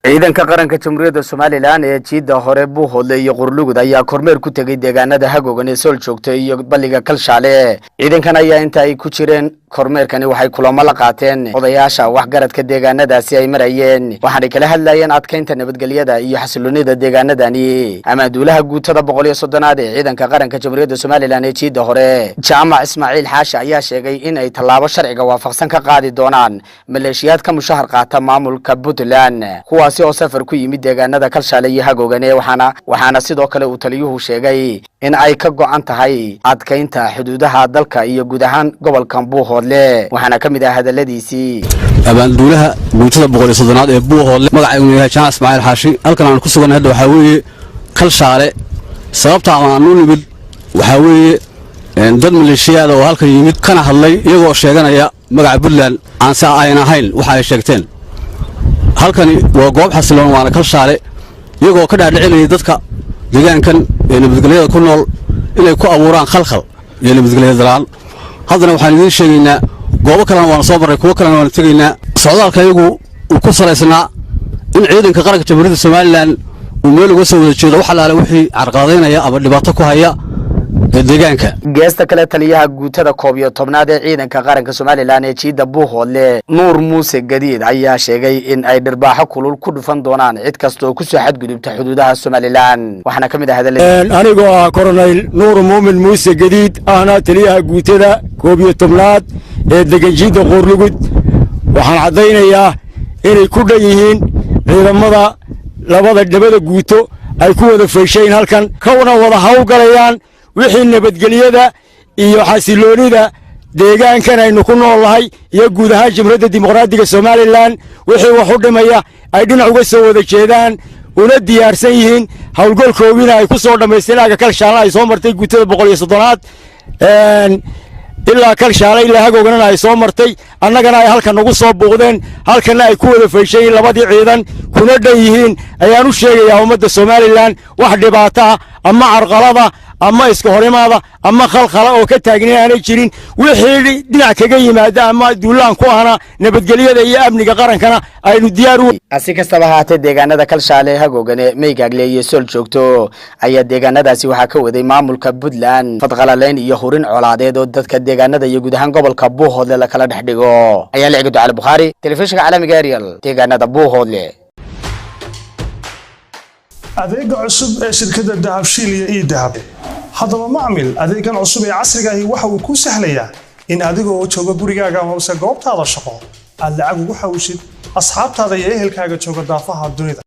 ciidanka qaranka Jamhuuriyadda Soomaaliland ee jiida hore buu hodlay Qorlugud ayaa kormeer ku tagay deegaanada Hagogan ee Sool joogtay iyo baliga Kalshaale. Ciidankan ayaa inta ay ku jireen kormeerkani waxay kulamo la qaateen odayaasha waxgaradka deegaanadaasi ay marayeen, waxaana kala hadlayeen adkeynta nabadgelyada iyo xasiloonida deegaanadani. Amaduulaha guutada 130aad ee ciidanka qaranka Jamhuuriyadda Soomaaliland ee jiida hore Jaamac Ismaaciil Xaashi ayaa sheegay in ay tallaabo sharciga waafaqsan ka qaadi doonaan maleeshiyaadka mushahar qaata maamulka Puntland kuwaasi oo safar ku yimid deegaanada Kalshaale iyo Hagogan waxaana sidoo kale uu taliyuhu sheegay in ay ka go'an tahay adkeynta xuduudaha dalka iyo guud ahaan gobolka Buuhoodle. waxaana kamid ah hadaladiisii amaduulaha guutada 130aad ee Buuhoodle magacaygu yahay Jaamac Ismaaciil Xaashi. halkan aan ku sugan hadda waxa weeye Kalshaale. sababta aan u nimid waxa weeye dad maleeshiyaad oo halkan yimid kana hadlay iyagoo sheeganaya magaca Puntland aan saa ayna ahayn waxa ay sheegteen. halkani waa goob xasiloon waana Kalshaale iyagoo ka dhaadhicinaya dadka deegaankan ee nabadgelyada ku nool inay ku abuuraan khalkhal iyo nabadgelyada la'aan. haddana waxaan idin sheegaynaa goobo kale waan soo maray kuwa kale waan tagaynaa. socdaalka iyagu uu ku saleysnaa in ciidanka qaranka Jamhuuriyadda Soomaaliland uu meel uga soo wada jeedo waxa la wixii carqaladeynaya ama dhibaato ku haya deegaanka. geesta kale taliyaha guutada 11aad ee ciidanka qaranka Soomaaliland ee jiida Buuhoodle Nuur Muuse Gadiid ayaa sheegay in ay dhirbaaxo kulul ku dhufan doonaan cid kasta oo ku soo xadgudubta xuduudaha Soomaaliland. waxaana kamid ah hadaladiisa anigoo ah Colonel Nuur Muumin Muuse Gadiid ahna taliyaha guutada 11aad ee degan jiida Qorlugud. waxaan cadeynayaa inay ku dhayihiin ciidamada labada guuto ay ku wada feesheen halkan kawana wada hawgalayaan wixii nabadgelyada iyo xasiloonida deegaankan aynu ku noolahay iyo guud ahaan Jamhuuriyadda Dimuqraadiga Soomaaliland wixii wax u dhimaya ay dhinac uga soo wada jeedaan una diyaarsan yihiin hawlgalkoodina ay ku soo dhameystiraaga Kalshaale ay soo martay guutada 130aad ilaa Kalshaale ilaa Hagogan ay soo martay annagana ay halkan ugu soo booqdeen halkana ay ku wada feesheen labadii ciidan kuna dhayihiin ayaan u sheegayaa ummadda Soomaaliland wax dhibaato ama carqalada ama iska horimaada ama khalkhal oo ka taagnay aanay jirin wixii dhinac kaga yimaada ama duulaan ku ahna nabadgelyada iyo amniga qarankana aynu diyaar u asi kastaba haatee deegaanada Kalshaale Hagogan ee Meygaagle iyo Sool joogto ayaa deegaanadaasi waxa ka waday maamulka Puntland fadqalaleen iyo hurin colaadeed oo dadka deegaanada iyo guud ahaan gobolka Buuhoodle la kala dhaxdhigo. ayaa la eegay Ducaale Bukhari telefishinka caalamiga Ariel deegaanada Buuhoodle. adeega cusub ee shirkadda Dahabshiil iyo Dahab. haddaba macmil adeegan cusub ee casriga ah waxa uu ku sahlayaa in adigoo jooga gurigaaga ama goobtaada shaqo aad lacag ugu xawishid asxaabtaada iyo ehelkaaga jooga daafaha dunida.